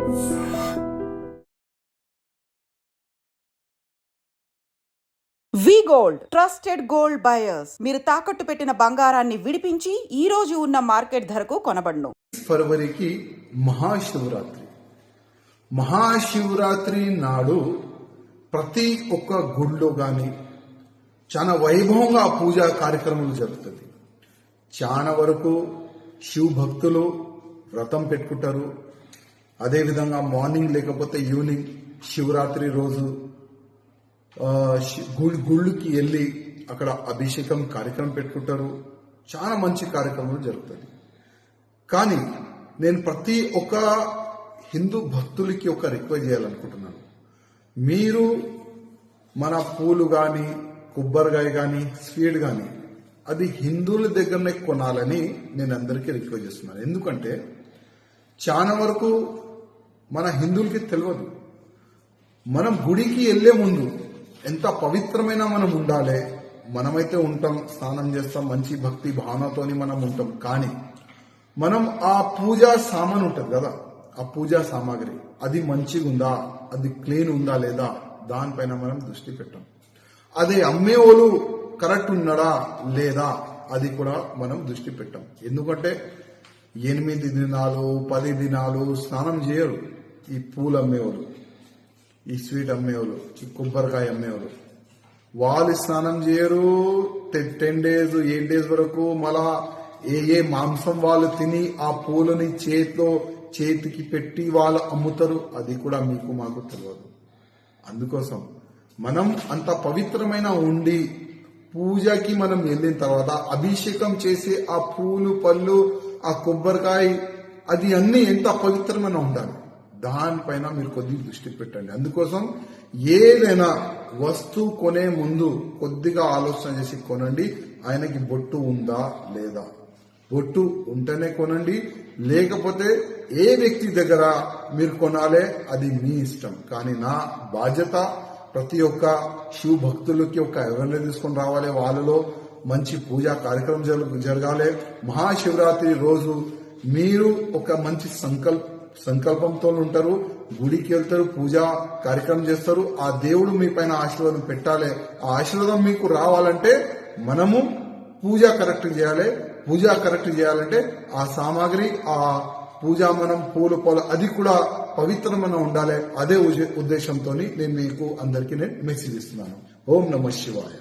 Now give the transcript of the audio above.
వి gold trusted gold buyers. మీరు తాకట్టు పెట్టిన బంగారాన్ని విడిపించి ఈ రోజు ఉన్న మార్కెట్ ధరకు కొనబడును. ఫిబ్రవరికి మహాశివరాత్రి నాడు ప్రతి ఒక్క గుడిలో గాని చాలా వైభవంగా పూజా కార్యక్రమాలు జరుగుతుంది. చాలా వరకు శివ భక్తులు వ్రతం పెట్టుకుంటారు. అదేవిధంగా మార్నింగ్ లేకపోతే ఈవినింగ్ శివరాత్రి రోజు గుళ్ళకి వెళ్ళి అక్కడ అభిషేకం కార్యక్రమం పెట్టుకుంటారు. చాలా మంచి కార్యక్రమాలు జరుగుతుంది. కానీ నేను ప్రతి ఒక్క హిందూ భక్తులకి ఒక రిక్వెస్ట్ చేయాలనుకుంటున్నాను. మీరు మన పూలు కానీ కొబ్బరికాయ కానీ స్వీట్ కానీ అది హిందువుల దగ్గరనే కొనాలని నేను అందరికీ రిక్వెస్ట్ చేస్తున్నాను. ఎందుకంటే చాలా వరకు మన హిందువులకి తెలియదు. మనం గుడికి వెళ్లే ముందు ఎంత పవిత్రమైన మనం ఉండాలి. మనమైతే ఉంటాం, స్నానం చేస్తాం, మంచి భక్తి భావనతోని మనం ఉంటాం. కానీ మనం ఆ పూజా సామాన్ ఉంటుంది కదా, ఆ పూజా సామాగ్రి అది మంచిగా ఉందా, అది క్లీన్ ఉందా లేదా, దానిపైన మనం దృష్టి పెట్టాం. అదే అమ్మేవాళ్ళు కరెక్ట్ ఉన్నాడా లేదా అది కూడా మనం దృష్టి పెట్టాం. ఎందుకంటే 8 దినాలు 10 దినాలు స్నానం చేయరు ఈ పూలు అమ్మేవాళ్ళు, ఈ స్వీట్ అమ్మేవాళ్ళు, ఈ కొబ్బరికాయ అమ్మేవాళ్ళు. వాళ్ళు స్నానం చేయరు 10 days 8 days వరకు. మళ్ళా ఏ మాంసం వాళ్ళు తిని ఆ పూలని చేతికి పెట్టి వాళ్ళు అమ్ముతారు. అది కూడా మీకు మాకు తెలియదు. అందుకోసం మనం అంత పవిత్రమైన ఉండి పూజకి మనం వెళ్ళిన తర్వాత అభిషేకం చేసే ఆ పూలు పళ్ళు ఆ కొబ్బరికాయ అది అన్ని ఎంత పవిత్రమైన ఉండాలి, దానిపైన మీరు కొద్దిగా దృష్టి పెట్టండి. అందుకోసం ఏదైనా వస్తువు కొనే ముందు కొద్దిగా ఆలోచన చేసి కొనండి. ఆయనకి బొట్టు ఉందా లేదా, బొట్టు ఉంటేనే కొనండి. లేకపోతే ఏ వ్యక్తి దగ్గర మీరు కొనాలే అది మీ ఇష్టం. కానీ నా బాధ్యత ప్రతి ఒక్క శివ భక్తులకి ఒక అవేర్నెస్ తీసుకొని రావాలి. వాళ్ళలో మంచి పూజా కార్యక్రమం జరగాలి. మహాశివరాత్రి రోజు మీరు ఒక మంచి సంకల్పంతో ఉంటారు, గుడికి వెళ్తారు, పూజా కార్యక్రమం చేస్తారు. ఆ దేవుడు మీ పైన ఆశీర్వాదం పెట్టాలి. ఆ ఆశీర్వాదం మీకు రావాలంటే మనము పూజ కరెక్ట్ చేయాలి. పూజ కరెక్ట్ చేయాలంటే ఆ సామాగ్రి, ఆ పూజా మనం పూలు అది కూడా పవిత్రమైన ఉండాలి. అదే ఉద్దేశంతో నేను మీకు అందరికీ నేను మెసేజ్ ఇస్తున్నాను. ఓం నమః శివాయ.